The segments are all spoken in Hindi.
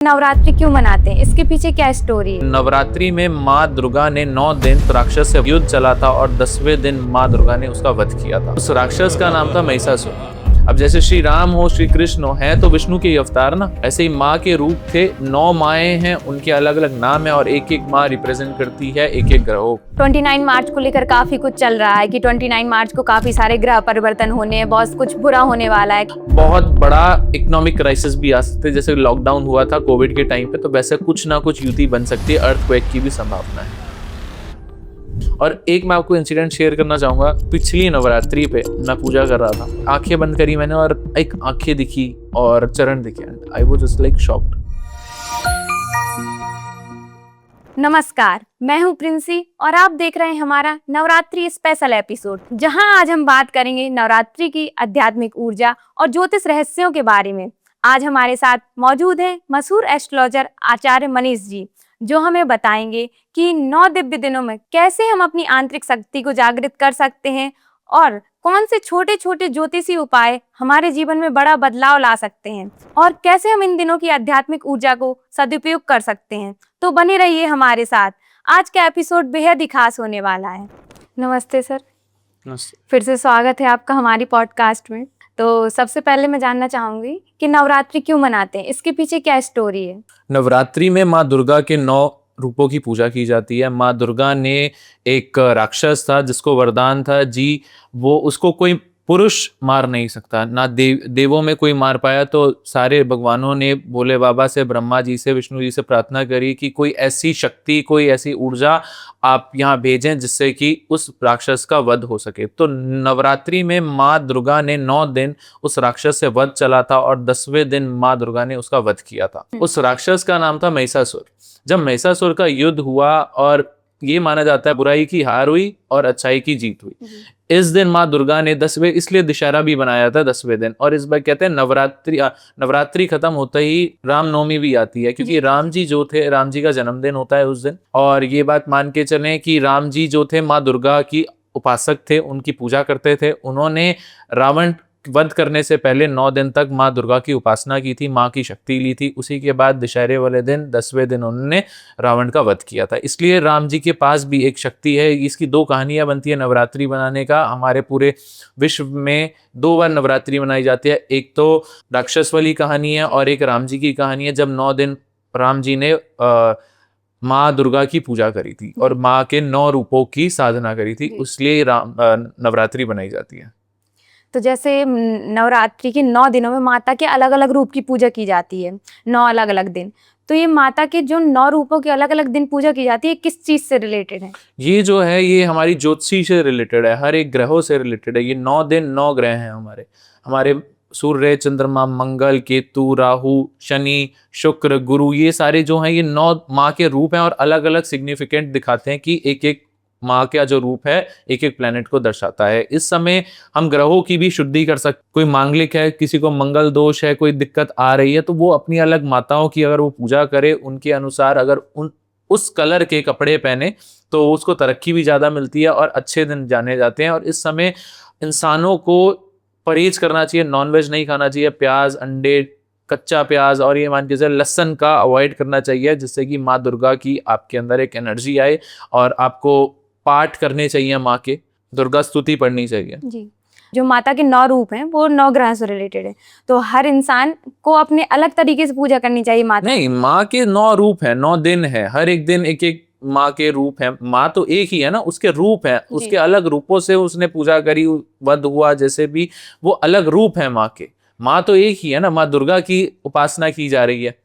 नवरात्रि क्यों मनाते हैं, इसके पीछे क्या स्टोरी है? नवरात्रि में माँ दुर्गा ने 9 दिन राक्षस से युद्ध चला था और 10वें दिन माँ दुर्गा ने उसका वध किया था। उस राक्षस का नाम था महिषासुर। अब जैसे श्री राम हो, श्री कृष्ण हो, हैं तो विष्णु के अवतार ना, ऐसे ही माँ के रूप थे। 9 माएँ हैं, उनके अलग अलग नाम है और एक एक माँ रिप्रेजेंट करती है एक एक ग्रहों। 29 मार्च को लेकर काफी कुछ चल रहा है कि 29 मार्च को काफी सारे ग्रह परिवर्तन होने हैं, बहुत कुछ बुरा होने वाला है। बहुत बड़ा इकोनॉमिक क्राइसिस भी आ सकते हैं, जैसे लॉकडाउन हुआ था कोविड के टाइम पे, तो वैसे कुछ ना कुछ युति बन सकती है। अर्थक्वेक की भी संभावना है। और एक मैं आपको इंसिडेंट शेयर करना चाहूंगा। पिछली नवरात्रि पे मैं पूजा कर रहा था, आंखें बंद करी मैंने और एक आंखें दिखी और चरण दिखे। I was just like shocked. नमस्कार, मैं हूं प्रिंसी और आप देख रहे हैं हमारा नवरात्रि स्पेशल एपिसोड, जहां आज हम बात करेंगे नवरात्रि की आध्यात्मिक ऊर्जा और ज्योतिष रहस्यों के बारे में। आज हमारे साथ मौजूद हैं मशहूर एस्ट्रोलॉजर आचार्य मनीष जी, जो हमें बताएंगे कि 9 दिव्य दिनों में कैसे हम अपनी आंतरिक शक्ति को जागृत कर सकते हैं और कौन से छोटे छोटे ज्योतिषी उपाय हमारे जीवन में बड़ा बदलाव ला सकते हैं और कैसे हम इन दिनों की आध्यात्मिक ऊर्जा को सदुपयोग कर सकते हैं। तो बने रहिए हमारे साथ, आज का एपिसोड बेहद ही खास होने वाला है। नमस्ते सर। नमस्ते। फिर से स्वागत है आपका हमारी पॉडकास्ट में। तो सबसे पहले मैं जानना चाहूंगी कि नवरात्रि क्यों मनाते हैं, इसके पीछे क्या स्टोरी है? नवरात्रि में माँ दुर्गा के 9 रूपों की पूजा की जाती है। माँ दुर्गा ने एक राक्षस था जिसको वरदान था जी, वो उसको कोई पुरुष मार नहीं सकता, ना देवों में कोई मार पाया। तो सारे भगवानों ने भोले बाबा से, ब्रह्मा जी से, विष्णु जी से प्रार्थना करी कि कोई ऐसी शक्ति, कोई ऐसी ऊर्जा आप यहाँ भेजें जिससे कि उस राक्षस का वध हो सके। तो नवरात्रि में माँ दुर्गा ने 9 दिन उस राक्षस से वध चला था और 10वें दिन माँ दुर्गा ने उसका वध किया था। उस राक्षस का नाम था महिषासुर। जब महिषासुर का युद्ध हुआ और ये माना जाता है बुराई की हार हुई और अच्छाई की जीत हुई, इस दिन माँ दुर्गा ने 10वें, इसलिए दशहरा भी बनाया था 10वें दिन। और इस बार कहते हैं नवरात्रि खत्म होते ही रामनवमी भी आती है, क्योंकि राम जी जो थे, राम जी का जन्मदिन होता है उस दिन। और ये बात मान के चलें कि राम जी जो थे माँ दुर्गा की उपासक थे, उनकी पूजा करते थे। उन्होंने रावण वध करने से पहले 9 दिन तक माँ दुर्गा की उपासना की थी, माँ की शक्ति ली थी। उसी के बाद दशहरे वाले दिन 10वें दिन उन्होंने रावण का वध किया था। इसलिए राम जी के पास भी एक शक्ति है। इसकी 2 कहानियां बनती है नवरात्रि बनाने का। हमारे पूरे विश्व में 2 बार नवरात्रि मनाई जाती है। एक तो राक्षस वाली कहानी है और एक राम जी की कहानी है, जब 9 दिन राम जी ने माँ दुर्गा की पूजा करी थी और माँ के 9 रूपों की साधना करी थी, इसलिए नवरात्रि बनाई जाती है। तो जैसे नवरात्रि के 9 दिनों में माता के अलग अलग रूप की पूजा की जाती है, 9 अलग अलग दिन। तो ये माता के जो 9 रूपों के अलग अलग दिन पूजा की जाती है, किस चीज से रिलेटेड है? ये जो है ये हमारी ज्योतिषी से रिलेटेड है, हर एक ग्रहों से रिलेटेड है। ये 9 दिन 9 ग्रह हैं हमारे हमारे सूर्य, चंद्रमा, मंगल, केतु, राहु, शनि, शुक्र, गुरु, ये सारे जो हैं ये 9 माँ के रूप हैं और अलग अलग सिग्निफिकेंट दिखाते हैं कि एक एक माँ का जो रूप है एक एक प्लेनेट को दर्शाता है। इस समय हम ग्रहों की भी शुद्धि कर सकते। कोई मांगलिक है, किसी को मंगल दोष है, कोई दिक्कत आ रही है, तो वो अपनी अलग माताओं की अगर वो पूजा करे, उनके अनुसार अगर उस कलर के कपड़े पहने तो उसको तरक्की भी ज़्यादा मिलती है और अच्छे दिन जाने जाते हैं। और इस समय इंसानों को परहेज करना चाहिए, नॉनवेज नहीं खाना चाहिए, प्याज, अंडे, कच्चा प्याज और ये मान के चलिए लहसुन का अवॉइड करना चाहिए, जिससे कि माँ दुर्गा की आपके अंदर एक एनर्जी आए। और आपको पाठ करने चाहिए, माँ के दुर्गा स्तुति पढ़नी चाहिए जी। जो माता के 9 रूप हैं वो 9 ग्रह से रिलेटेड है, तो हर इंसान को अपने अलग तरीके से पूजा करनी चाहिए माता? नहीं, माँ के 9 रूप है, 9 दिन है, हर एक दिन एक एक माँ के रूप है। माँ तो एक ही है ना, उसके रूप है, उसके अलग रूपों से उसने पूजा करी, वध हुआ, जैसे भी वो अलग रूप है माँ के। माँ तो एक ही है ना, माँ दुर्गा की उपासना की जा रही है।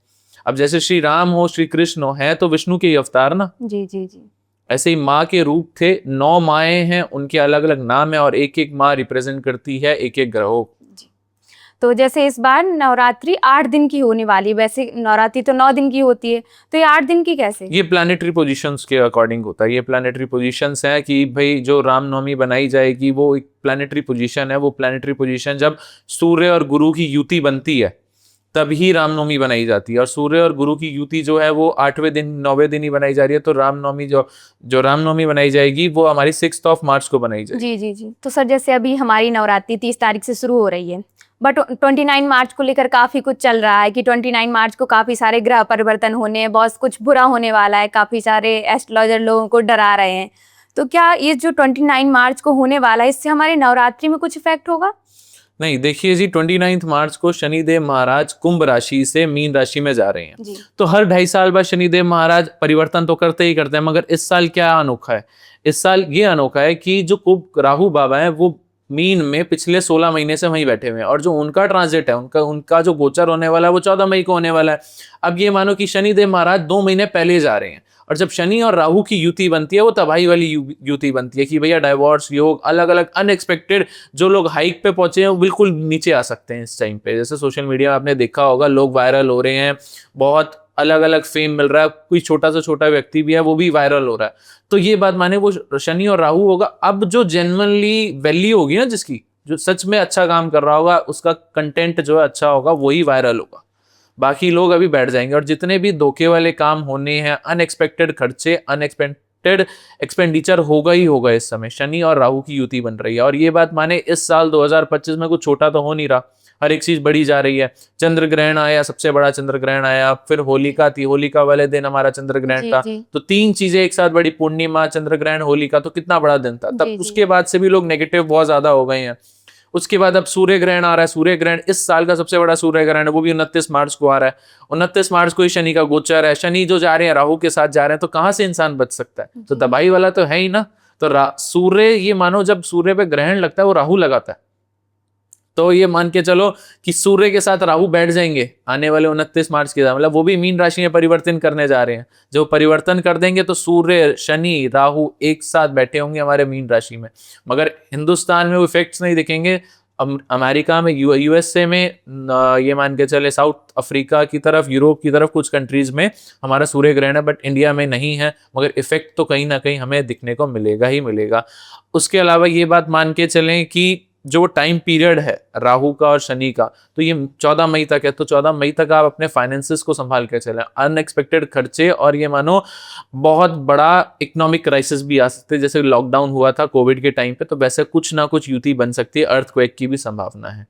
अब जैसे श्री राम हो, श्री कृष्ण हो, हैं तो विष्णु के अवतार ना, जी जी जी। ऐसे ही माँ के रूप थे। 9 माएँ हैं, उनके अलग अलग नाम है और एक एक माँ रिप्रेजेंट करती है एक एक ग्रहों। तो जैसे इस बार नवरात्रि 8 दिन की होने वाली है, वैसे नवरात्रि तो 9 दिन की होती है, तो ये 8 दिन की कैसे? ये प्लानिटरी पोजीशंस के अकॉर्डिंग होता है। ये प्लानिटरी पोजीशंस है कि भाई जो रामनवमी बनाई जाएगी वो एक प्लानिटरी पोजीशन है। वो प्लानिटरी पोजीशन जब सूर्य और गुरु की युति बनती है तभी रामनवमी बनाई जाती है। और सूर्य और गुरु की युति जो है वो 8वें दिन 9वें दिन ही बनाई जा रही है। तो रामनवमी जो रामनवमी बनाई जाएगी वो हमारी 6 मार्च को बनाई जाएगी। जी जी जी। तो सर जैसे अभी हमारी नवरात्रि 30 तारीख से शुरू हो रही है बट 29 मार्च को लेकर काफी कुछ चल रहा है कि 29 मार्च को काफी सारे ग्रह परिवर्तन होने हैं, बहुत कुछ बुरा होने वाला है, काफी सारे एस्ट्रोलॉजर लोगों को डरा रहे हैं। तो क्या ये जो 29 मार्च को होने वाला है इससे हमारे नवरात्रि में कुछ इफेक्ट होगा? नहीं, देखिए जी, 29 मार्च को शनिदेव महाराज कुंभ राशि से मीन राशि में जा रहे हैं। जी। तो हर 2.5 साल बाद शनिदेव महाराज परिवर्तन तो करते ही करते हैं, मगर इस साल क्या अनोखा है? इस साल ये अनोखा है कि जो कुंभ राहु बाबा है वो मीन में पिछले 16 महीने से वहीं बैठे हुए हैं, और जो उनका ट्रांजिट है, उनका जो गोचर होने वाला है वो 14 मई को होने वाला है। अब ये मानो कि शनिदेव महाराज 2 महीने पहले जा रहे हैं, और जब शनि और राहु की युति बनती है वो तबाही वाली युति बनती है कि भैया डाइवोर्स योग, अलग अलग अनएक्सपेक्टेड, जो लोग हाइक पे पहुंचे हैं वो बिल्कुल नीचे आ सकते हैं इस टाइम पे। जैसे सोशल मीडिया में आपने देखा होगा, लोग वायरल हो रहे हैं, बहुत अलग अलग फेम मिल रहा है, कोई छोटा से छोटा व्यक्ति भी है वो भी वायरल हो रहा है। तो ये बात माने वो शनि और राहु होगा। अब जो जेन्युइनली वैल्यू होगी ना, जिसकी जो सच में अच्छा काम कर रहा होगा, उसका कंटेंट जो है अच्छा होगा, वही वायरल होगा। बाकी लोग अभी बैठ जाएंगे, और जितने भी धोखे वाले काम होने हैं, अनएक्सपेक्टेड खर्चे, अनएक्सपेक्टेड एक्सपेंडिचर होगा ही होगा। इस समय शनि और राहु की युति बन रही है, और ये बात माने इस साल 2025 में कुछ छोटा तो हो नहीं रहा, हर एक चीज बढ़ी जा रही है। चंद्र ग्रहण आया, सबसे बड़ा चंद्र ग्रहण आया, फिर होलिका थी, होलिका वाले दिन हमारा चंद्र ग्रहण था। तो 3 चीजें एक साथ बड़ी, पूर्णिमा, चंद्र ग्रहण, होलिका, तो कितना बड़ा दिन था। तब उसके बाद से भी लोग नेगेटिव बहुत ज्यादा हो गए हैं। उसके बाद अब सूर्य ग्रहण आ रहा है। सूर्य ग्रहण इस साल का सबसे बड़ा सूर्य ग्रहण है, वो भी 29 मार्च को आ रहा है। 29 मार्च को ही शनि का गोचर है, शनि जो जा रहे हैं राहु के साथ जा रहे हैं, तो कहाँ से इंसान बच सकता है? तो तबाही वाला तो है ही ना। तो सूर्य, ये मानो जब सूर्य पे ग्रहण लगता है वो राहु लगाता है, तो ये मान के चलो कि सूर्य के साथ राहु बैठ जाएंगे आने वाले 29 मार्च के, मतलब वो भी मीन राशि में परिवर्तन करने जा रहे हैं। जो परिवर्तन कर देंगे तो सूर्य, शनि, राहु एक साथ बैठे होंगे हमारे मीन राशि में। मगर हिंदुस्तान में वो इफेक्ट्स नहीं दिखेंगे। अमेरिका में, यूएसए में, ये मान के चले साउथ अफ्रीका की तरफ, यूरोप की तरफ कुछ कंट्रीज में हमारा सूर्य ग्रहण है, बट इंडिया में नहीं है। मगर इफेक्ट तो कहीं ना कहीं हमें दिखने को मिलेगा ही मिलेगा। उसके अलावा ये बात मान के चलें कि जो टाइम पीरियड है राहु का और शनि का, तो ये 14 मई तक है। तो 14 मई तक आप अपने फाइनेंसेस को संभाल के चलें। अनएक्सपेक्टेड खर्चे और ये मानो बहुत बड़ा इकोनॉमिक क्राइसिस भी आ सकते हैं, जैसे लॉकडाउन हुआ था कोविड के टाइम पे, तो वैसे कुछ ना कुछ युति बन सकती है। अर्थक्वेक की भी संभावना है।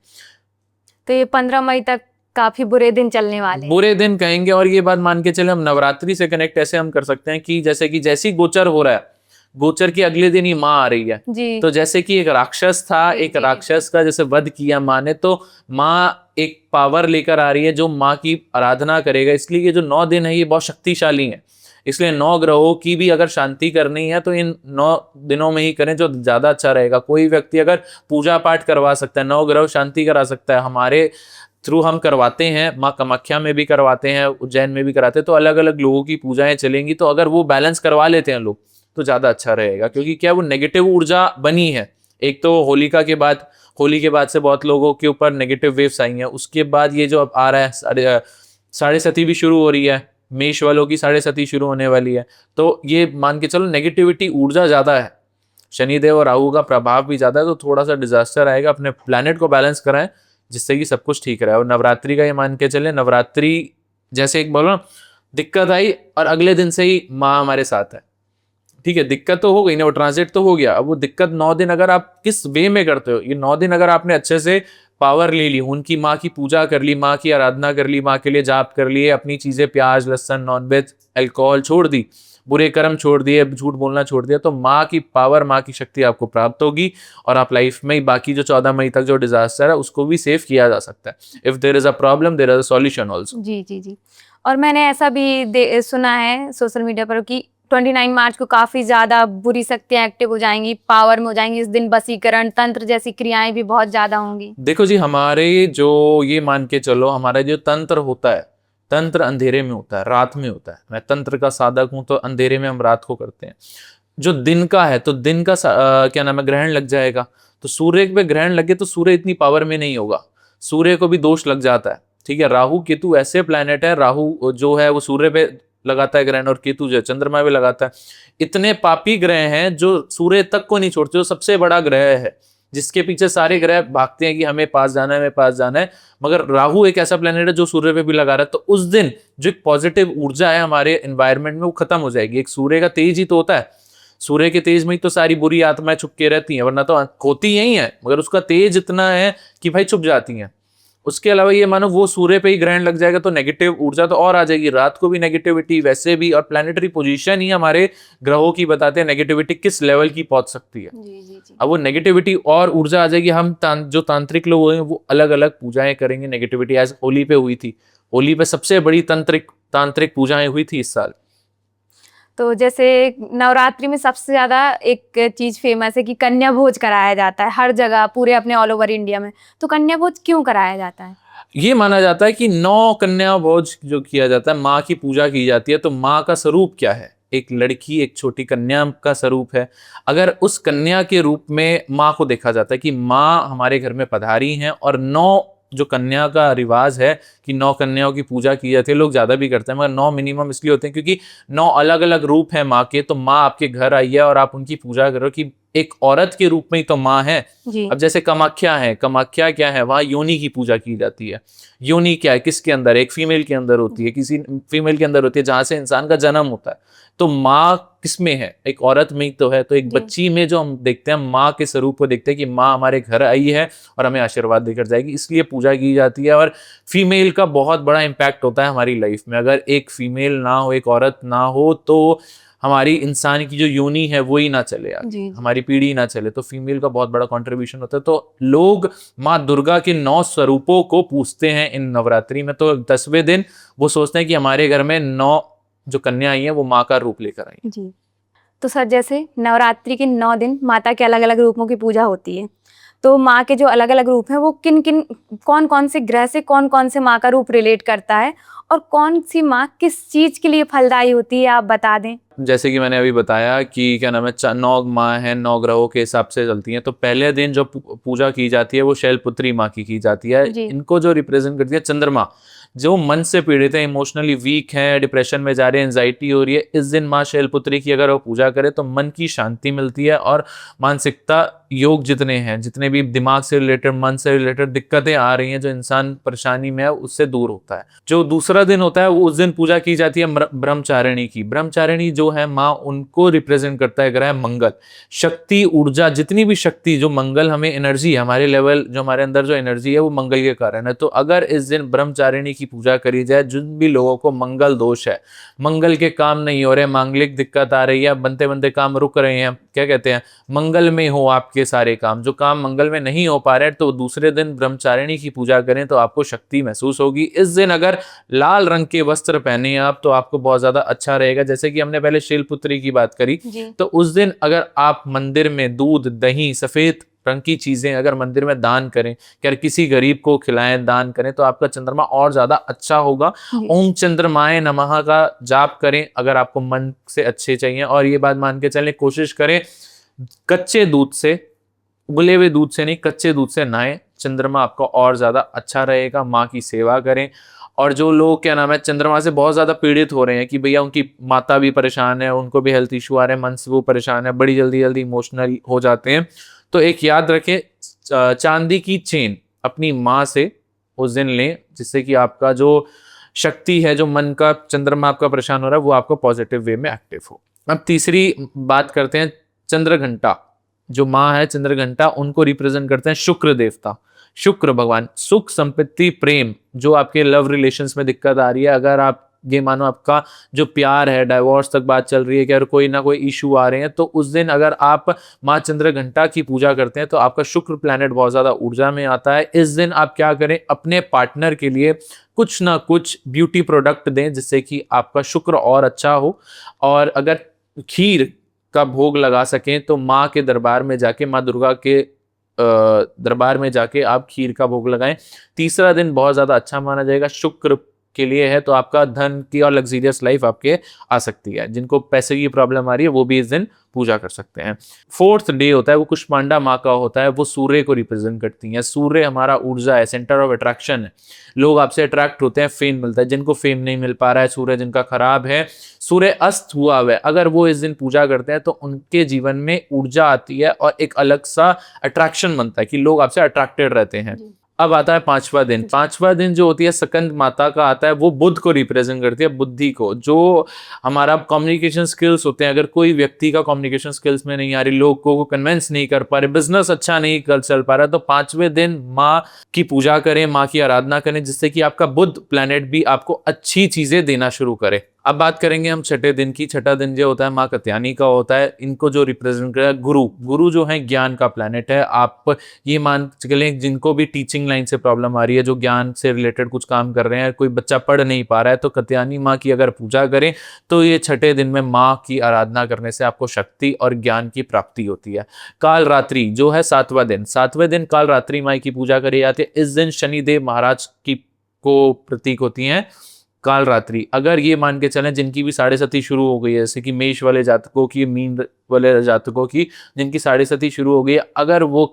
तो ये 15 मई तक काफी बुरे दिन चलने वाले हैं। बुरे दिन कहेंगे। और ये बात मान के चले, हम नवरात्रि से कनेक्ट ऐसे हम कर सकते हैं कि जैसे गोचर हो रहा है, गोचर की अगले दिन ही माँ आ रही है जी। तो जैसे कि एक राक्षस था, एक राक्षस का जैसे वध किया माँ ने, तो माँ एक पावर लेकर आ रही है जो माँ की आराधना करेगा। इसलिए ये जो 9 दिन है ये बहुत शक्तिशाली है। इसलिए 9 ग्रहों की भी अगर शांति करनी है तो इन 9 दिनों में ही करें, जो ज्यादा अच्छा रहेगा। कोई व्यक्ति अगर पूजा पाठ करवा सकता है, 9 ग्रह शांति करा सकता है, हमारे थ्रू हम करवाते हैं, माँ कामाख्या में भी करवाते हैं, उज्जैन में भी कराते हैं। तो अलग अलग लोगों की पूजाएं चलेंगी, तो अगर वो बैलेंस करवा लेते हैं लोग तो ज्यादा अच्छा रहेगा। क्योंकि क्या वो नेगेटिव ऊर्जा बनी है। एक तो होली के बाद से बहुत लोगों के ऊपर नेगेटिव वेव्स आई हैं। उसके बाद ये जो अब आ रहा है साढ़े सती भी शुरू हो रही है, मेष वालों की साढ़े सती शुरू होने वाली है। तो ये मान के चलो नेगेटिविटी ऊर्जा ज्यादा है, शनिदेव और राहु का प्रभाव भी ज्यादा है, तो थोड़ा सा डिजास्टर आएगा। अपने प्लैनेट को बैलेंस कराएं जिससे कि सब कुछ ठीक रहे। और नवरात्रि का ये मान के चले, नवरात्रि जैसे एक बोलो दिक्कत आई और अगले दिन से ही माँ हमारे साथ है, ठीक है, दिक्कत तो हो गई ना, वो ट्रांजिट तो हो गया। अब वो दिक्कत 9 दिन अगर आप किस वे में करते हो, ये 9 दिन अगर आपने अच्छे से पावर ले ली, उनकी माँ की पूजा कर ली, माँ की आराधना कर ली, माँ के लिए जाप कर लिए, अपनी चीजें प्याज लहसुन नॉनवेज अल्कोहल छोड़ दी, बुरे कर्म छोड़ दिए, झूठ बोलना छोड़ दिया, तो माँ की पावर, माँ की शक्ति आपको प्राप्त होगी। और आप लाइफ में बाकी जो 14 मई तक जो डिजास्टर है उसको भी सेव किया जा सकता है। If there is a problem there is a solution also. जी जी जी। और मैंने ऐसा भी सुना है सोशल मीडिया पर कि 29 मार्च को काफी ज्यादा बुरी शक्तियां एक्टिव हो जाएंगी, पावर में हो जाएंगी। इस दिन वशीकरण तंत्र जैसी क्रियाएं भी बहुत ज्यादा होंगी। देखो जी, हमारे जो ये मान के चलो, हमारा जो तंत्र होता है, तंत्र अंधेरे में होता है, रात में होता है। मैं तंत्र का साधक हूं, तो अंधेरे में हम रात को करते हैं। जो दिन का है तो दिन का क्या नाम है, ग्रहण लग जाएगा, तो सूर्य पे ग्रहण लगे तो सूर्य इतनी पावर में नहीं होगा, सूर्य को भी दोष लग जाता है, ठीक है। राहु केतु ऐसे प्लैनेट है, राहु जो है वो सूर्य पे लगाता है ग्रहण, और केतु जो है चंद्रमा पे लगाता है। इतने पापी ग्रह हैं जो सूर्य तक को नहीं छोड़ते, जो सबसे बड़ा ग्रह है जिसके पीछे सारे ग्रह भागते हैं कि हमें पास जाना है, हमें पास जाना है। मगर राहु एक ऐसा प्लेनेट है जो सूर्य पे भी लगा रहा है, तो उस दिन जो एक पॉजिटिव ऊर्जा है हमारे एनवायरनमेंट में वो खत्म हो जाएगी। एक सूर्य का तेज ही तो होता है, सूर्य के तेज में ही तो सारी बुरी आत्माएं छुप के रहती हैं, वरना तो होती यही है, मगर उसका तेज इतना है कि भाई छुप जाती हैं। उसके अलावा ये मानो वो सूर्य पे ही ग्रहण लग जाएगा तो नेगेटिव ऊर्जा तो और आ जाएगी, रात को भी नेगेटिविटी वैसे भी, और प्लानिटरी पोजीशन ही हमारे ग्रहों की बताते हैं नेगेटिविटी किस लेवल की पहुंच सकती है। अब वो नेगेटिविटी और ऊर्जा आ जाएगी, हम जो तांत्रिक लोग हैं वो अलग अलग पूजाएं करेंगे नेगेटिविटी, एज होली पे हुई थी, होली पे सबसे बड़ी तांत्रिक पूजाएं हुई थी इस साल। तो जैसे नवरात्रि में सबसे ज्यादा एक चीज फेमस है कि कन्या भोज कराया जाता है हर जगह, पूरे अपने ऑल ओवर इंडिया में। तो कन्या भोज क्यों कराया जाता है? ये माना जाता है कि 9 कन्या भोज जो किया जाता है, माँ की पूजा की जाती है, तो माँ का स्वरूप क्या है? एक लड़की, एक छोटी कन्या का स्वरूप है। अगर उस कन्या के रूप में माँ को देखा जाता है कि माँ हमारे घर में पधारी हैं, और 9 जो कन्या का रिवाज है कि 9 कन्याओं की पूजा की जाती है, लोग ज्यादा भी करते हैं मगर 9 मिनिमम इसलिए होते हैं क्योंकि 9 अलग अलग रूप हैं माँ के। तो माँ आपके घर आई है और आप उनकी पूजा करो कि एक औरत के रूप में ही तो माँ है। अब जैसे कामाख्या है, कामाख्या क्या है? वहां योनि की पूजा की जाती है। योनि क्या है? किसके अंदर? एक फीमेल के अंदर होती है, किसी फीमेल के अंदर होती है जहां से इंसान का जन्म होता है। तो माँ किसमें है? एक औरत में ही तो है। तो एक बच्ची में जो हम देखते हैं, माँ के स्वरूप को देखते हैं कि माँ हमारे घर आई है और हमें आशीर्वाद देकर जाएगी, इसलिए पूजा की जाती है। और फीमेल का बहुत बड़ा इम्पैक्ट होता है हमारी लाइफ में। अगर एक फीमेल ना हो, एक औरत ना हो, तो हमारी इंसान की जो यूनि है वो ही ना चले यार, हमारी पीढ़ी ना चले। तो फीमेल का बहुत बड़ा कंट्रीब्यूशन होता है। तो लोग माँ दुर्गा के 9 स्वरूपों को पूजते हैं इन नवरात्रि में। तो 10वें दिन वो सोचते हैं कि हमारे घर में 9 जो कन्या आई हैं वो माँ का रूप लेकर आई जी। तो सर जैसे नवरात्रि के 9 दिन माता के अलग अलग रूपों की पूजा होती है, तो माँ के जो अलग अलग रूप हैं वो कौन कौन से ग्रह से कौन कौन से माँ का रूप रिलेट करता है, और कौन सी माँ किस चीज के लिए फलदायी होती है, आप बता दें। जैसे कि मैंने अभी बताया कि क्या नाम है, 9 माँ हैं, 9 ग्रहों के हिसाब से चलती हैं। तो पहले दिन जो पूजा की जाती है वो शैलपुत्री माँ की जाती है। इनको जो रिप्रेजेंट करती है चंद्रमा, जो मन से पीड़ित है, इमोशनली वीक है, डिप्रेशन में जा रहे हैं, एंजाइटी हो रही है, इस दिन माँ शैलपुत्री की अगर वो पूजा करे तो मन की शांति मिलती है। और मानसिकता योग जितने हैं, जितने भी दिमाग से रिलेटेड, मन से रिलेटेड दिक्कतें आ रही हैं, जो इंसान परेशानी में है, उससे दूर होता है। जो दूसरा दिन होता है वो उस दिन पूजा की जाती है ब्रह्मचारिणी की। ब्रह्मचारिणी जो है माँ, उनको रिप्रेजेंट करता है ग्रह मंगल। शक्ति, ऊर्जा, जितनी भी शक्ति, जो मंगल हमें एनर्जी है, हमारे लेवल जो हमारे अंदर जो एनर्जी है वो मंगल के कारण है। तो अगर इस दिन ब्रह्मचारिणी की पूजा करी जाए, जिन भी लोगों को मंगल दोष है, मंगल के काम नहीं हो रहे, मांगलिक दिक्कत आ रही है, बनते बनते काम रुक रहे हैं, क्या कहते हैं, मंगल में हो आपके सारे काम, जो काम मंगल में नहीं हो पा रहे, तो दूसरे दिन ब्रह्मचारिणी की पूजा करें तो आपको शक्ति महसूस होगी। इस दिन अगर लाल रंग के वस्त्र पहने आप तो आपको बहुत ज्यादा अच्छा रहेगा। जैसे कि हमने पहले शैलपुत्री की बात करी, तो उस दिन अगर आप मंदिर में दूध, दही, सफेद रंग की चीजें अगर मंदिर में दान करें, क्या किसी गरीब को खिलाएं, दान करें, तो आपका चंद्रमा और ज्यादा अच्छा होगा। ओम चंद्रमाय नमः का जाप करें अगर आपको मन से अच्छे चाहिए। और ये बात मान के चलें, कोशिश करें कच्चे दूध से, उबले हुए दूध से नहीं, कच्चे दूध से नहाएं, चंद्रमा आपका और ज्यादा अच्छा रहेगा। माँ की सेवा करें। और जो लोग क्या नाम है चंद्रमा से बहुत ज्यादा पीड़ित हो रहे हैं कि भैया उनकी माता भी परेशान है, उनको भी हेल्थ इशू आ रहे हैं, मन से वो परेशान है, बड़ी जल्दी जल्दी इमोशनल हो जाते हैं, तो एक याद रखें, चांदी की चेन अपनी माँ से उस दिन लें, जिससे कि आपका जो शक्ति है, जो मन का चंद्रमा आपका परेशान हो रहा है, वो आपको पॉजिटिव वे में एक्टिव हो। अब तीसरी बात करते हैं, चंद्रघंटा जो माँ है, चंद्रघंटा उनको रिप्रेजेंट करते हैं शुक्र देवता, शुक्र भगवान। सुख, संपत्ति, प्रेम, जो आपके लव रिलेशंस में दिक्कत आ रही है, अगर आप ये मानो आपका जो प्यार है, डाइवोर्स तक बात चल रही है, कि अगर कोई ना कोई इशू आ रहे हैं, तो उस दिन अगर आप माँ चंद्रघंटा की पूजा करते हैं तो आपका शुक्र प्लैनेट बहुत ज्यादा ऊर्जा में आता है। इस दिन आप क्या करें, अपने पार्टनर के लिए कुछ ना कुछ ब्यूटी प्रोडक्ट दें, जिससे कि आपका शुक्र और अच्छा हो। और अगर खीर का भोग लगा सकें तो माँ के दरबार में जाके, माँ दुर्गा के दरबार में जाके आप खीर का भोग लगाएं। तीसरा दिन बहुत ज्यादा अच्छा माना जाएगा, शुक्र के लिए है, तो आपका धन की और लग्जरियस लाइफ आपके आ सकती है। जिनको पैसे की प्रॉब्लम आ रही है वो भी इस दिन पूजा कर सकते हैं। 4th डे होता है वो कुष्मांडा माँ का होता है, वो सूर्य को रिप्रेजेंट करती हैं। सूर्य हमारा ऊर्जा है, सेंटर ऑफ अट्रैक्शन है, लोग आपसे अट्रैक्ट होते हैं, फेम मिलता है। जिनको फेम नहीं मिल पा रहा है, सूर्य जिनका खराब है, सूर्य अस्त हुआ हुआ है, अगर वो इस दिन पूजा करते हैं तो उनके जीवन में ऊर्जा आती है और एक अलग सा अट्रैक्शन बनता है कि लोग आपसे अट्रैक्टेड रहते हैं। अब आता है पांचवा दिन। पांचवा दिन जो होती है स्कंद माता का आता है, वो बुद्ध को रिप्रेजेंट करती है, बुद्धि को। जो हमारा कम्युनिकेशन स्किल्स होते हैं, अगर कोई व्यक्ति का कम्युनिकेशन स्किल्स में नहीं आ रही, लोग को कन्विंस नहीं कर पा रहे, बिजनेस अच्छा नहीं कर चल पा रहा, तो पांचवें दिन माँ की पूजा करें, माँ की आराधना करें, जिससे कि आपका बुध प्लैनेट भी आपको अच्छी चीजें देना शुरू करे। अब बात करेंगे हम छठे दिन की। छठा दिन जो होता है माँ कात्यायनी का होता है। इनको जो रिप्रेजेंट कर गुरु, गुरु जो है ज्ञान का प्लैनेट है। आप ये मान चलें जिनको भी टीचिंग लाइन से प्रॉब्लम आ रही है, जो ज्ञान से रिलेटेड कुछ काम कर रहे हैं, कोई बच्चा पढ़ नहीं पा रहा है, तो कात्यायनी माँ की अगर पूजा करें तो ये छठे दिन में माँ की आराधना करने से आपको शक्ति और ज्ञान की प्राप्ति होती है। काल रात्रि जो है सातवां दिन, सातवें दिन काल रात्रि माँ की पूजा करी जाती है। इस दिन शनिदेव महाराज की को प्रतीक होती हैं काल रात्रि। अगर ये मान के चलें जिनकी भी साढ़े सती शुरू हो गई है, जैसे कि मेष वाले जातकों की, मीन वाले जातकों की जिनकी साढ़े सती शुरू हो गई है, अगर वो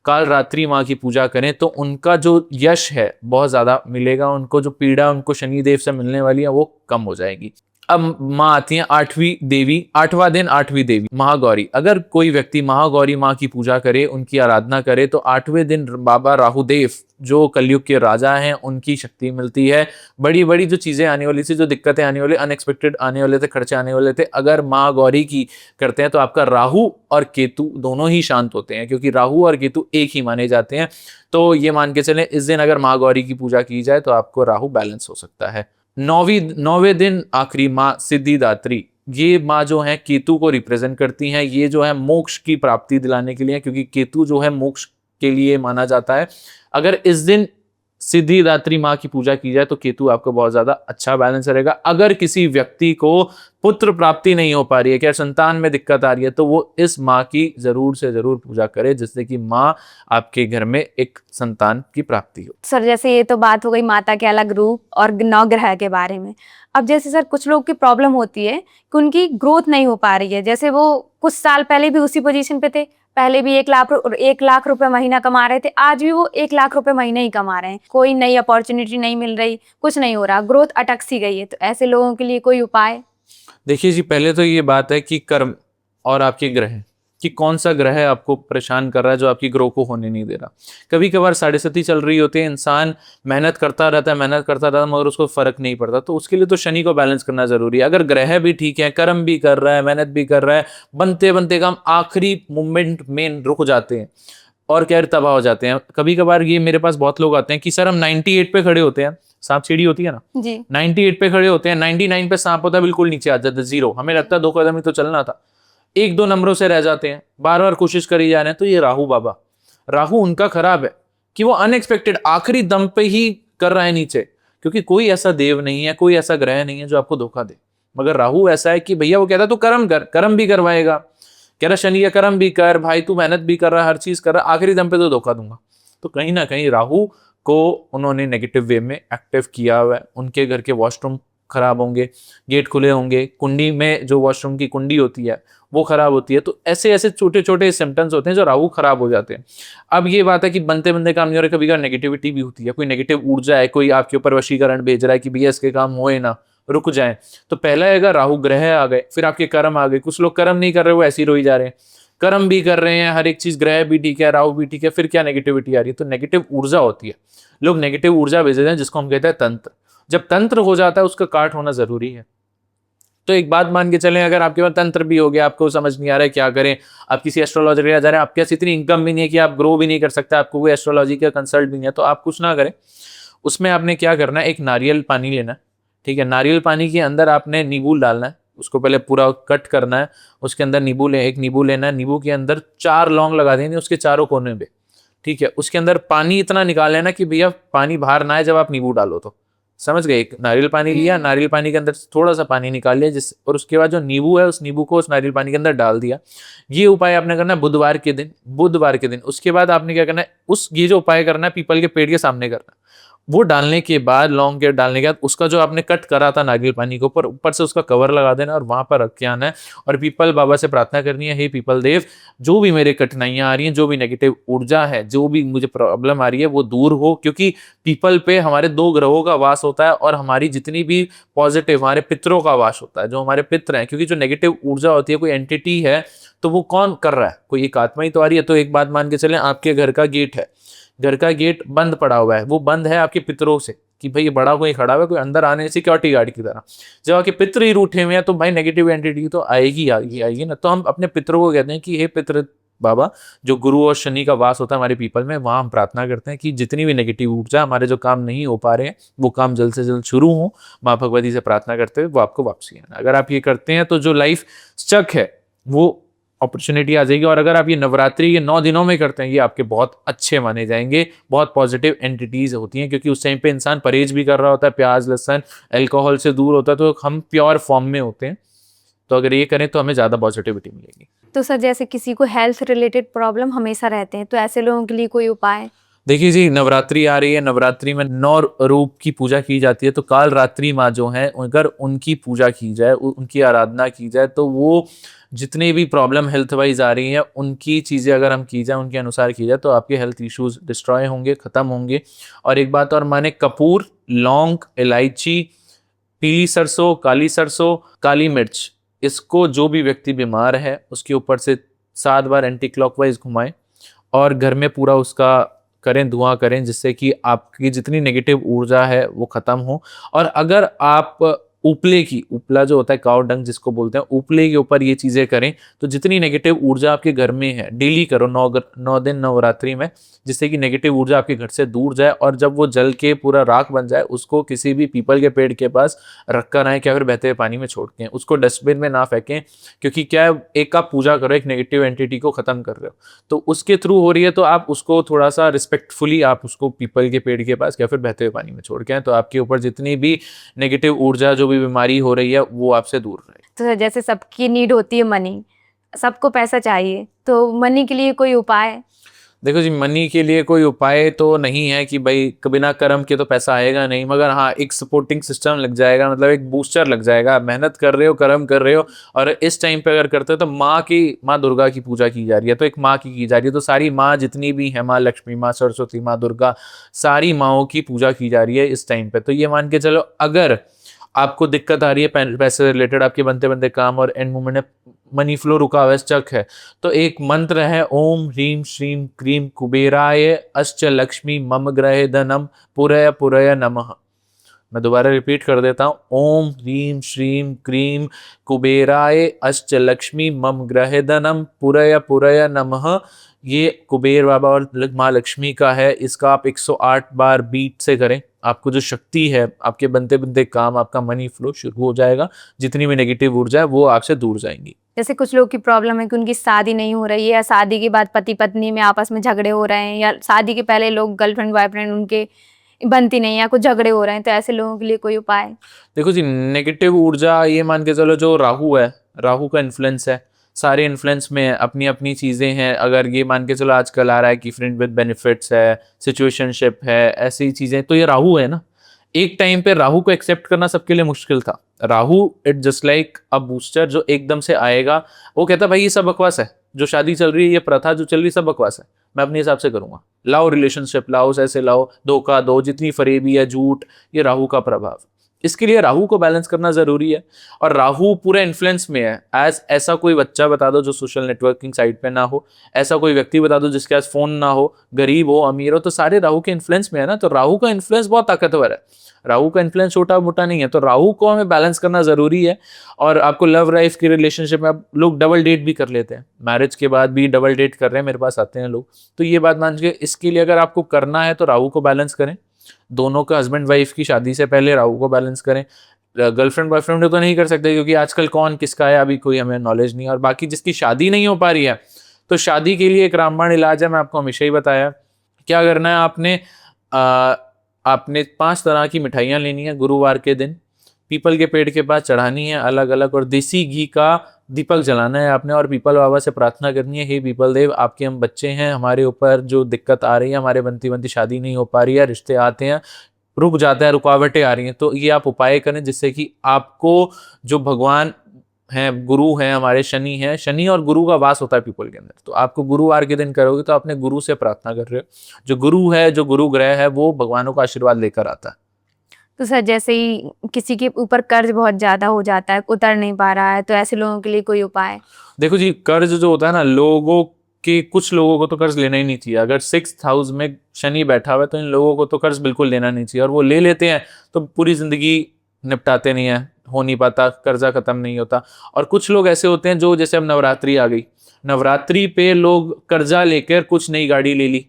काल रात्रि माँ की पूजा करें तो उनका जो यश है बहुत ज्यादा मिलेगा, उनको जो पीड़ा उनको शनिदेव से मिलने वाली है वो कम हो जाएगी। अब माँ आती है आठवीं देवी। आठवां दिन आठवीं देवी महागौरी। अगर कोई व्यक्ति महागौरी माँ की पूजा करे, उनकी आराधना करे, तो आठवें दिन बाबा राहुदेव जो कलयुग के राजा हैं उनकी शक्ति मिलती है। बड़ी बड़ी जो चीजें आने वाली थी, जो दिक्कतें आने वाली, अनएक्सपेक्टेड आने वाले थे, खर्चे आने वाले थे, अगर माँ गौरी की करते हैं तो आपका राहु और केतु दोनों ही शांत होते हैं, क्योंकि राहु और केतु एक ही माने जाते हैं। तो ये मान के चलें इस दिन अगर माँ गौरी की पूजा की जाए तो आपको राहु बैलेंस हो सकता है। नौवें दिन आखिरी माँ सिद्धिदात्री। ये माँ जो है केतु को रिप्रेजेंट करती हैं। ये जो है मोक्ष की प्राप्ति दिलाने के लिए, क्योंकि केतु जो है मोक्ष के लिए माना जाता है। अगर इस दिन सिद्धिदात्री माँ की पूजा की जाए तो केतु आपको बहुत ज्यादा अच्छा बैलेंस रहेगा। अगर किसी व्यक्ति को पुत्र प्राप्ति नहीं हो पा रही है, क्या संतान में दिक्कत आ रही है, तो वो इस माँ की जरूर से जरूर पूजा करे, जिससे कि माँ आपके घर में एक संतान की प्राप्ति हो। सर जैसे ये तो बात हो गई माता के अलग रूप और नवग्रह के बारे में। अब जैसे सर कुछ लोग की प्रॉब्लम होती है कि उनकी ग्रोथ नहीं हो पा रही है, जैसे वो कुछ साल पहले भी उसी पोजीशन पे थे, पहले भी 1 लाख रुपए महीना कमा रहे थे, आज भी वो 1 लाख रुपए महीने ही कमा रहे हैं, कोई नई अपॉर्चुनिटी नहीं मिल रही, कुछ नहीं हो रहा, ग्रोथ अटक सी गई है। तो ऐसे लोगों के लिए कोई उपाय? देखिए जी, पहले तो ये बात है कि कर्म और आपके ग्रह, कि कौन सा ग्रह आपको परेशान कर रहा है जो आपकी ग्रो को होने नहीं दे रहा। कभी कभार साढ़े सती चल रही होती है, इंसान मेहनत करता रहता है मगर उसको फर्क नहीं पड़ता, तो उसके लिए तो शनि को बैलेंस करना जरूरी है। अगर ग्रह भी ठीक है, कर्म भी कर रहा है, मेहनत भी कर रहा है, बनते बनते काम आखिरी मोमेंट में रुक जाते हैं और क्या तबाह हो जाते हैं। कभी कभार ये मेरे पास बहुत लोग आते हैं कि सर हम 98 पे खड़े होते हैं, सांप सीढ़ी होती है ना जी, 98 पे खड़े होते हैं, 99 पे सांप होता है, बिल्कुल नीचे आ जाता है, जीरो। हमें लगता है 2 कदम ही तो चलना था, 1-2 नंबरों से रह जाते हैं, बार बार कोशिश करी जा रहे हैं। तो ये राहु बाबा, राहु उनका खराब है कि वो अनएक्सपेक्टेड आखिरी दम पे ही कर रहा है नीचे, क्योंकि कोई ऐसा देव नहीं है, कोई ऐसा ग्रह नहीं है जो आपको धोखा दे। मगर राहु ऐसा है कि भैया वो कहता है तू कर्म कर, कर्म भी करवाएगा, कह रहा शनि या कर्म भी कर भाई, तू मेहनत भी कर रहा है, हर चीज कर रहा है, आखिरी दम पे तो धोखा दूंगा। तो कहीं ना कहीं राहु को उन्होंने नेगेटिव वे में एक्टिव किया हुआ है। उनके घर के वॉशरूम खराब होंगे, गेट खुले होंगे, कुंडी में जो वॉशरूम की कुंडी होती है वो खराब होती है। तो ऐसे ऐसे छोटे छोटे सिम्टम्स होते हैं जो राहु खराब हो जाते हैं। अब ये बात है कि बनते बनते काम नहीं हो रहे, कभी कभी नेगेटिविटी भी होती है, कोई नेगेटिव ऊर्जा है, कोई आपके ऊपर वशीकरण भेज रहा है कि भैया इसके काम होए ना, रुक जाए। तो पहला आएगा राहु ग्रह आ गए, फिर आपके कर्म आ गए। कुछ लोग कर्म नहीं कर रहे, वो ऐसे ही रोई जा रहे हैं, कर्म भी कर रहे हैं, हर एक चीज ग्रह भी ठीक है, राहु भी ठीक है, फिर क्या नेगेटिविटी आ रही है। तो नेगेटिव ऊर्जा होती है, लोग नेगेटिव ऊर्जा भेजते हैं, जिसको हम कहते हैं तंत्र। जब तंत्र हो जाता है उसका काट होना जरूरी है। तो एक बात मान के चलें, अगर आपके पास तंत्र भी हो गया, आपको समझ नहीं आ रहा है क्या करें, आप किसी एस्ट्रोलॉजर के जा रहे हैं, आपके पास इतनी इनकम भी नहीं है कि आप ग्रो भी नहीं कर सकते, आपको कोई एस्ट्रोलॉजी का कंसल्ट भी नहीं है, तो आप कुछ ना करें। उसमें आपने क्या करना है, एक नारियल पानी लेना है, ठीक है। नारियल पानी के अंदर आपने नींबू डालना है, उसको पहले पूरा कट करना है, उसके अंदर एक नींबू लेना है, नींबू के अंदर 4 लौंग लगा देंगे उसके चारों कोने पे, ठीक है। उसके अंदर पानी इतना निकाल लेना कि भैया पानी बाहर ना आए जब आप नींबू डालो, तो समझ गए। एक नारियल पानी लिया, नारियल पानी के अंदर थोड़ा सा पानी निकाल लिया, और उसके बाद जो नींबू है उस नींबू को उस नारियल पानी के अंदर डाल दिया। ये उपाय आपने करना है बुधवार के दिन। उसके बाद आपने क्या करना है, ये जो उपाय करना है पीपल के पेड़ के सामने करना है। वो डालने के बाद, लौंग के डालने के बाद, उसका जो आपने कट करा था नारियल पानी के ऊपर से उसका कवर लगा देना और वहां पर रख के आना है और पीपल बाबा से प्रार्थना करनी है, हे पीपल देव, जो भी मेरे कठिनाइयां आ रही हैं, जो भी नेगेटिव ऊर्जा है, जो भी मुझे प्रॉब्लम आ रही है वो दूर हो। क्योंकि पीपल पे हमारे 2 ग्रहों का वास होता है और हमारी जितनी भी पॉजिटिव, हमारे पितरों का वास होता है, जो हमारे पितर हैं। क्योंकि जो नेगेटिव ऊर्जा होती है, कोई एंटिटी है, तो वो कौन कर रहा है, कोई एक आत्मा ही तो आ रही है। तो एक बात मान के चलें, आपके घर का गेट है, घर का गेट बंद पड़ा हुआ है, वो बंद है आपके पितरों से कि भाई ये बड़ा कोई खड़ा हुआ है, कोई अंदर आने सिक्योरिटी गार्ड की तरह। जब आपके पितर ही रूठे हुए हैं तो भाई नेगेटिव एंटिटी तो आएगी ना। तो हम अपने पितरों को कहते हैं कि हे पितृ बाबा, जो गुरु और शनि का वास होता है हमारे पीपल में, वहाँ हम प्रार्थना करते हैं कि जितनी भी नेगेटिव ऊर्जा, हमारे जो काम नहीं हो पा रहे हैं वो काम जल्द से जल्द शुरू हो, माँ भगवती से प्रार्थना करते हुए वो आपको वापसी आना। अगर आप ये करते हैं तो जो लाइफ स्टक है वो अपॉर्चुनिटी आ जाएगी। और अगर आप ये नवरात्रि के 9 दिनों में करते हैं, ये आपके बहुत अच्छे माने जाएंगे, बहुत पॉजिटिव एंटिटीज होती हैं, क्योंकि उस टाइम पे इंसान परहेज भी कर रहा होता है, प्याज लहसन अल्कोहल से दूर होता है, तो हम प्योर फॉर्म में होते हैं। तो अगर ये करें तो हमें ज़्यादा पॉजिटिविटी मिलेगी। तो सर जैसे किसी को हेल्थ रिलेटेड प्रॉब्लम हमेशा रहते हैं, तो ऐसे लोगों के लिए कोई उपाय? देखिए जी, नवरात्रि आ रही है, नवरात्रि में 9 रूप की पूजा की जाती है। तो काल रात्रि माँ जो है, अगर उनकी पूजा की जाए, उनकी आराधना की जाए, तो वो जितने भी प्रॉब्लम हेल्थ वाइज आ रही हैं उनकी चीज़ें अगर हम की जाए, उनके अनुसार की जाए, तो आपके हेल्थ इश्यूज डिस्ट्रॉय होंगे, ख़त्म होंगे। और एक बात और माने, कपूर, लौंग, इलायची, पीली सरसों, काली सरसों, काली मिर्च, इसको जो भी व्यक्ति बीमार है उसके ऊपर से 7 बार एंटी क्लॉकवाइज घुमाएं और घर में पूरा उसका करें, धुआं करें, जिससे कि आपकी जितनी नेगेटिव ऊर्जा है वो खत्म हो। और अगर आप उपला जो होता है काव डंग जिसको बोलते हैं, उपले के ऊपर ये चीज़ें करें तो जितनी नेगेटिव ऊर्जा आपके घर में है, डेली करो 9 दिन नवरात्रि में, जिससे कि नेगेटिव ऊर्जा आपके घर से दूर जाए। और जब वो जल के पूरा राख बन जाए, उसको किसी भी पीपल के पेड़ के पास रख कर आए, क्या फिर बहते हुए पानी में छोड़ के, उसको डस्टबिन में ना फेंकें। क्योंकि क्या है, एक आप पूजा करो, एक नेगेटिव एंटिटी को खत्म कर रहे हो, तो उसके थ्रू हो रही है, तो आप उसको थोड़ा सा रिस्पेक्टफुली आप उसको पीपल के पेड़ के पास या फिर बहते हुए पानी में छोड़ के आए, तो आपके ऊपर जितनी भी नेगेटिव ऊर्जा, जो भी बीमारी हो रही है, वो आपसे दूर रहे। तो सर जैसे सबकी नीड होती है मनी, सबको पैसा चाहिए, तो मनी के लिए कोई उपाय? देखो जी, मनी के लिए कोई उपाय तो नहीं है कि भाई बिना कर्म के तो पैसा आएगा नहीं, मगर हाँ एक सपोर्टिंग सिस्टम लग जाएगा, मतलब एक बूस्टर लग जाएगा। आप मेहनत कर रहे हो, कर्म कर रहे हो, और इस टाइम पे अगर करते हो तो माँ दुर्गा की पूजा की जा रही है, तो एक माँ की जा रही है, तो सारी माँ जितनी भी है, माँ लक्ष्मी, माँ सरस्वती, माँ दुर्गा, सारी माँओं की पूजा की जा रही है इस टाइम पे। तो ये मान के चलो, अगर आपको दिक्कत आ रही है पैसे रिलेटेड, आपके बनते बनते काम और एंड मोमेंट में मनी फ्लो रुका हुआ है, स्टक है, तो एक मंत्र है, ओम ह्रीम श्रीम क्रीम कुबेराय अश्च लक्ष्मी मम ग्रहे धनम पुरय पुरय नमः। मैं दोबारा रिपीट कर देता हूँ, ओम ह्रीम श्रीम क्रीम कुबेराय अश्च लक्ष्मी मम ग्रहे धनम पुरय पुरय नमः। ये कुबेर बाबा और माँ लक्ष्मी का है। इसका आप 108 बार बीट से करें, आपको जो शक्ति है, आपके बनते बनते काम, आपका मनी फ्लो शुरू हो जाएगा, जितनी भी नेगेटिव ऊर्जा है वो आपसे दूर जाएंगी। जैसे कुछ लोग की प्रॉब्लम है कि उनकी शादी नहीं हो रही है, या शादी के बाद पति पत्नी में आपस में झगड़े हो रहे हैं, या शादी के पहले लोग गर्लफ्रेंड बॉयफ्रेंड उनके बनती नहीं है, या कुछ झगड़े हो रहे हैं, तो ऐसे लोगों के लिए कोई उपाय? देखो जी, नेगेटिव ऊर्जा ये मान के चलो, जो राहु है, राहु का इन्फ्लुएंस है, सारे इन्फ्लुएंस में अपनी अपनी चीज़ें हैं। अगर ये मान के चलो आजकल आ रहा है कि फ्रेंड विद बेनिफिट्स है, सिचुएशनशिप है, ऐसी चीज़ें, तो ये राहु है ना। एक टाइम पे राहु को एक्सेप्ट करना सबके लिए मुश्किल था। Rahu it just like a booster जो एकदम से आएगा, वो कहता भाई ये सब बकवास है, जो शादी चल रही है, ये प्रथा जो चल रही है, सब बकवास है, मैं अपने हिसाब से करूंगा, लाओ रिलेशनशिप लाओ, ऐसे लाओ, धोखा दो, जितनी फरेबी है, झूठ, ये राहु का प्रभाव। इसके लिए राहु को बैलेंस करना जरूरी है। और राहु पूरे इन्फ्लुएंस में है। ऐसा कोई बच्चा बता दो जो सोशल नेटवर्किंग साइट पे ना हो, ऐसा कोई व्यक्ति बता दो जिसके पास फोन ना हो, गरीब हो अमीर हो, तो सारे राहु के इन्फ्लुएंस में है ना। तो राहु का इन्फ्लुएंस बहुत ताकतवर है, राहु का इन्फ्लुएंस छोटा मोटा नहीं है। तो राहु को हमें बैलेंस करना जरूरी है। और आपको लव लाइफ की रिलेशनशिप में आप लोग डबल डेट भी कर लेते हैं, मैरिज के बाद भी डबल डेट कर रहे हैं, मेरे पास आते हैं लोग। तो ये बात मान के, इसके लिए अगर आपको करना है तो राहु को बैलेंस करें। दोनों का, हस्बैंड वाइफ की शादी से पहले राहु को बैलेंस करें। गर्लफ्रेंड बॉयफ्रेंड तो नहीं कर सकते, क्योंकि आजकल कौन किसका है अभी कोई हमें नॉलेज नहीं है। और बाकी जिसकी शादी नहीं हो पा रही है, तो शादी के लिए एक रामबाण इलाज है, मैं आपको हमेशा ही बताया। क्या करना है, आपने 5 तरह की मिठाइयाँ लेनी है, गुरुवार के दिन पीपल के पेड़ के पास चढ़ानी है अलग अलग, और देसी घी का दीपक जलाना है आपने। और पीपल बाबा से प्रार्थना करनी है, हे पीपल देव, आपके हम बच्चे हैं, हमारे ऊपर जो दिक्कत आ रही है, हमारे बनती बनती शादी नहीं हो पा रही है, रिश्ते आते हैं रुक जाते हैं, रुकावटें आ रही हैं, तो ये आप उपाय करें, जिससे कि आपको जो भगवान हैं, गुरु हैं हमारे, शनि हैं, शनि और गुरु का वास होता है पीपल के अंदर। तो आपको गुरुवार के दिन करोगे तो अपने गुरु से प्रार्थना कर रहे हो। जो गुरु है, जो गुरु ग्रह है, वो भगवानों का आशीर्वाद लेकर आता है। तो सर जैसे ही किसी के ऊपर कर्ज बहुत ज्यादा हो जाता है, उतर नहीं पा रहा है, तो ऐसे लोगों के लिए कोई उपाय? देखो जी, कर्ज जो होता है ना, लोगों कि कुछ लोगों को तो कर्ज लेना ही नहीं चाहिए। अगर 6th हाउस में शनि बैठा हुआ है तो इन लोगों को तो कर्ज बिल्कुल लेना नहीं चाहिए, और वो ले लेते हैं तो पूरी जिंदगी निपटाते नहीं है, हो नहीं पाता, कर्जा खत्म नहीं होता। और कुछ लोग ऐसे होते हैं जो, जैसे अब नवरात्रि आ गई, नवरात्रि पे लोग कर्जा लेकर कुछ नई गाड़ी ले ली,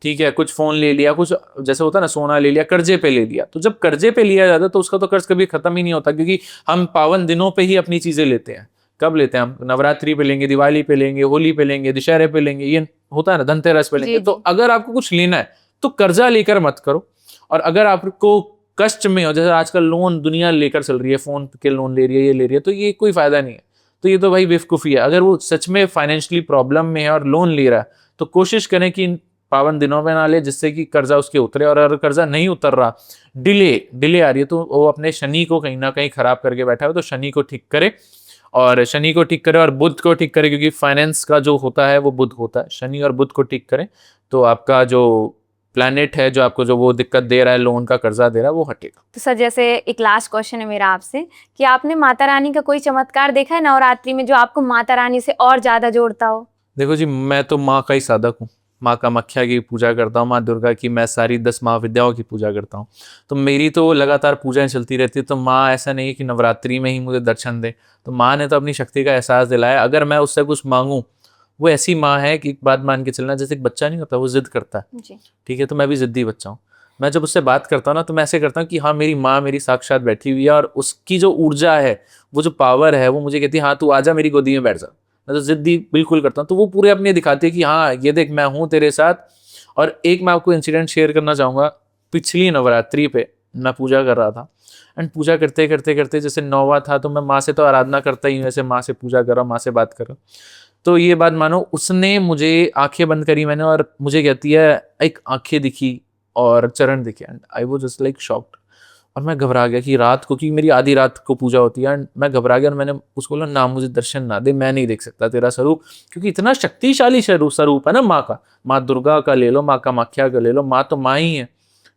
ठीक है, कुछ फोन ले लिया, कुछ जैसे होता है ना सोना ले लिया, कर्जे पे ले लिया। तो जब कर्जे पे लिया जाता है तो उसका तो कर्ज कभी खत्म ही नहीं होता, क्योंकि हम पावन दिनों पे ही अपनी चीजें लेते हैं। कब लेते हैं हम? नवरात्रि पे लेंगे, दिवाली पे लेंगे, होली पे लेंगे, दशहरे पे लेंगे, ये होता है ना, धनतेरस पे लेंगे। जी, तो जी। अगर आपको कुछ लेना है तो कर्जा लेकर मत करो। और अगर आपको कष्ट में हो, जैसे आजकल लोन दुनिया लेकर चल रही है, फोन के लोन ले रही है, ये ले रही है, तो ये कोई फायदा नहीं है। तो ये तो भाई बेवकूफ़ी है। अगर वो सच में फाइनेंशियली प्रॉब्लम में है और लोन ले रहा है तो कोशिश करें कि पावन दिनों में ना ले, जिससे कि कर्जा उसके उतरे। और अगर कर्जा नहीं उतर रहा, डिले आ रही है, तो वो अपने शनि को कहीं ना कहीं खराब करके बैठा है, तो शनि को ठीक करे, और शनि को ठीक करे और बुध को ठीक करे, क्योंकि फाइनेंस का जो होता है वो बुध होता है। शनि और बुध को ठीक करे तो आपका जो प्लैनेट है, जो आपको जो वो दिक्कत दे रहा है, लोन का कर्जा दे रहा है, वो हटेगा। तो सर, जैसे एक लास्ट क्वेश्चन है मेरा आपसे कि आपने माता रानी का कोई चमत्कार देखा है नवरात्रि में जो आपको माता रानी से और ज्यादा जोड़ता हो? देखो जी, मैं तो माँ का ही साधक हूँ। माँ कामाख्या की पूजा करता हूँ, माँ दुर्गा की, मैं सारी 10 महाविद्याओं की पूजा करता हूँ। तो मेरी तो लगातार पूजाएं चलती रहती है। तो माँ ऐसा नहीं है कि नवरात्रि में ही मुझे दर्शन दे, तो माँ ने तो अपनी शक्ति का एहसास दिलाया। अगर मैं उससे कुछ मांगूँ, वो ऐसी माँ है कि एक बात मान के चलना, जैसे एक बच्चा नहीं होता, वो जिद करता है, जी। ठीक है, तो मैं भी जिद्दी बच्चा हूँ। मैं जब उससे बात करता हूँ ना, तो मैं ऐसे करता हूँ कि हाँ, मेरी माँ मेरी साक्षात बैठी हुई है, और उसकी जो ऊर्जा है, वो जो पावर है, वो मुझे कहती है हाँ तू आजा मेरी गोदी में बैठ जा। मैं तो जिद्दी बिल्कुल करता हूँ, तो वो पूरे अपने दिखाती है कि हाँ ये देख मैं हूँ तेरे साथ। और एक मैं आपको इंसिडेंट शेयर करना चाहूँगा। पिछली नवरात्रि पे मैं पूजा कर रहा था, एंड पूजा करते करते करते जैसे 9वां था, तो मैं माँ से तो आराधना करता ही हूँ, ऐसे माँ से पूजा कर रहा हूँ, माँ से बात कर रहा हूँ। तो ये बात मानो, उसने मुझे आंखें बंद करी मैंने, और मुझे कहती है, एक आंखें दिखी और चरण दिखे, and I was just like shocked. और मैं घबरा गया कि रात को, क्योंकि मेरी आधी रात को पूजा होती है, एंड मैं घबरा गया, और मैंने उसको बोला ना, मुझे दर्शन ना दे, मैं नहीं देख सकता तेरा स्वरूप, क्योंकि इतना शक्तिशाली स्वरूप है ना माँ का। माँ दुर्गा का ले लो, माँ कामाख्या का ले लो, माँ तो माँ ही है,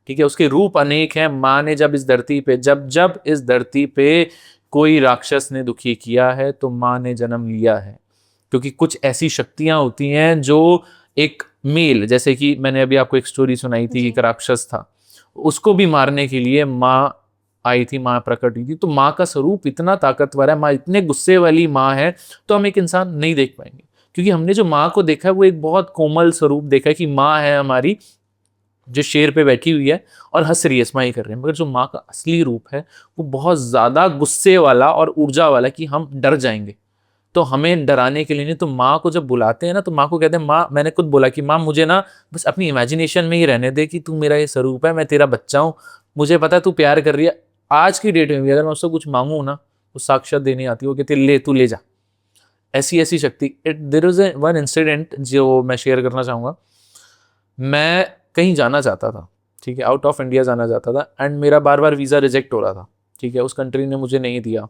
ठीक है, उसके रूप अनेक हैं। माँ ने जब इस धरती पे, जब इस धरती पे कोई राक्षस ने दुखी किया है, तो माँ ने जन्म लिया है। क्योंकि कुछ ऐसी शक्तियां होती हैं जो एक मेल, जैसे कि मैंने अभी आपको एक स्टोरी सुनाई थी, एक राक्षस था, उसको भी मारने के लिए माँ आई थी, माँ प्रकट हुई थी। तो माँ का स्वरूप इतना ताकतवर है, माँ इतने गुस्से वाली माँ है, तो हम एक इंसान नहीं देख पाएंगे, क्योंकि हमने जो माँ को देखा है वो एक बहुत कोमल स्वरूप देखा है, कि माँ है हमारी जो शेर पे बैठी हुई है और हंस रही है, स्माइल कर रही है। मगर जो माँ का असली रूप है वो बहुत ज्यादा गुस्से वाला और ऊर्जा वाला, कि हम डर जाएंगे। तो हमें डराने के लिए नहीं, तो माँ को जब बुलाते हैं ना, तो माँ को कहते हैं, माँ, मैंने खुद बोला कि माँ मुझे ना बस अपनी इमेजिनेशन में ही रहने दे, कि तू मेरा ये स्वरूप है, मैं तेरा बच्चा हूँ, मुझे पता है तू प्यार कर रही है। आज की डेट में भी अगर मैं उससे कुछ मांगू ना, वो साक्षात देने आती है, वो कहती है ले, तू ले जा। ऐसी ऐसी शक्ति। देयर इज वन इंसिडेंट जो मैं शेयर करना चाहूँगा। मैं कहीं जाना चाहता था, ठीक है, आउट ऑफ इंडिया जाना चाहता था, एंड मेरा बार बार वीज़ा रिजेक्ट हो रहा था, ठीक है, उस कंट्री ने मुझे नहीं दिया,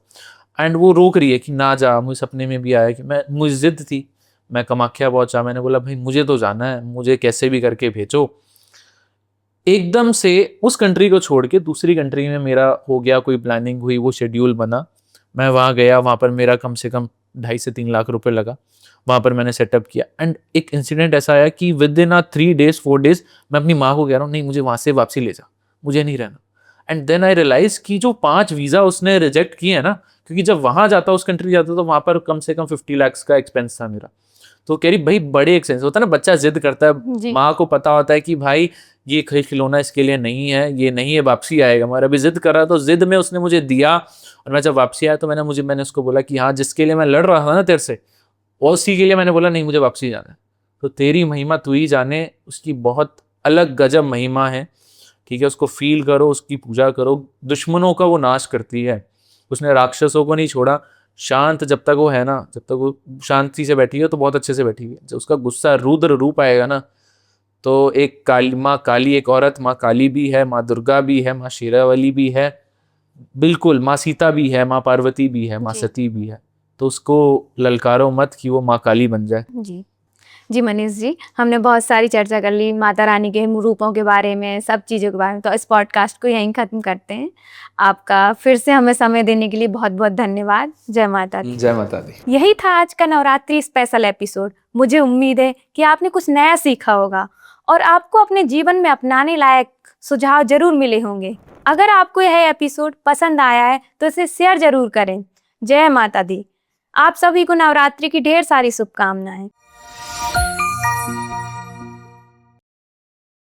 एंड वो रोक रही है कि ना जा। मुझे सपने में भी आया कि मुझे जिद थी, मैं कामाख्या पहुंचा, मैंने बोला भाई मुझे तो जाना है, मुझे कैसे भी करके भेजो। एकदम से उस कंट्री को छोड़ के दूसरी कंट्री में मेरा हो गया, कोई प्लानिंग हुई, वो शेड्यूल बना, मैं वहाँ गया, वहाँ पर मेरा कम से कम 2.5 से 3 लाख रुपए लगा। वहाँ पर मैंने सेटअप किया, एंड एक इंसिडेंट ऐसा आया कि विद इन 3 डेज 4 डेज मैं अपनी माँ को कह रहा हूँ नहीं, मुझे वहाँ से वापसी ले जा, मुझे नहीं रहना। एंड देन आई रियलाइज कि जो 5 वीज़ा उसने रिजेक्ट किए हैं ना, क्योंकि जब वहाँ जाता, उस कंट्री जाता, तो वहाँ पर कम से कम 50 लाख का एक्सपेंस था मेरा। तो कह रही भाई बड़े एक्सपेंस होता है ना, बच्चा जिद करता है, माँ को पता होता है कि भाई ये खिलौना इसके लिए नहीं है, ये नहीं है, वापसी आएगा, मगर अभी जिद कर रहा, तो जिद में उसने मुझे दिया। और मैं जब वापसी आया तो मैंने उसको बोला कि हाँ, जिसके लिए मैं लड़ रहा था ना तेरे से, और उसी के लिए मैंने बोला नहीं, मुझे वापसी जाना है। तो तेरी महिमा तू ही जाने, उसकी बहुत अलग गजब महिमा है, ठीक है, उसको फील करो, उसकी पूजा करो, दुश्मनों का वो नाश करती है। उसने राक्षसों को नहीं छोड़ा, शांत जब तक वो है ना, जब तक वो शांति से बैठी है, तो बहुत अच्छे से बैठी है। जब उसका गुस्सा रुद्र रूप आएगा ना, तो एक काली माँ, काली एक औरत, माँ काली भी है, माँ दुर्गा भी है, माँ शेरावाली भी है, बिल्कुल माँ सीता भी है, माँ पार्वती भी है, माँ सती भी है। तो उसको ललकारो मत कि वो माँ काली बन जाए। जी। जी मनीष जी, हमने बहुत सारी चर्चा कर ली माता रानी के रूपों के बारे में, सब चीज़ों के बारे में, तो इस पॉडकास्ट को यहीं ख़त्म करते हैं। आपका फिर से हमें समय देने के लिए बहुत-बहुत धन्यवाद। जय माता दी। जय माता दी। यही था आज का नवरात्रि स्पेशल एपिसोड। मुझे उम्मीद है कि आपने कुछ नया सीखा होगा और आपको अपने जीवन में अपनाने लायक सुझाव ज़रूर मिले होंगे। अगर आपको यह एपिसोड पसंद आया है तो इसे शेयर ज़रूर करें। जय माता दी। आप सभी को नवरात्रि की ढेर सारी शुभकामनाएं।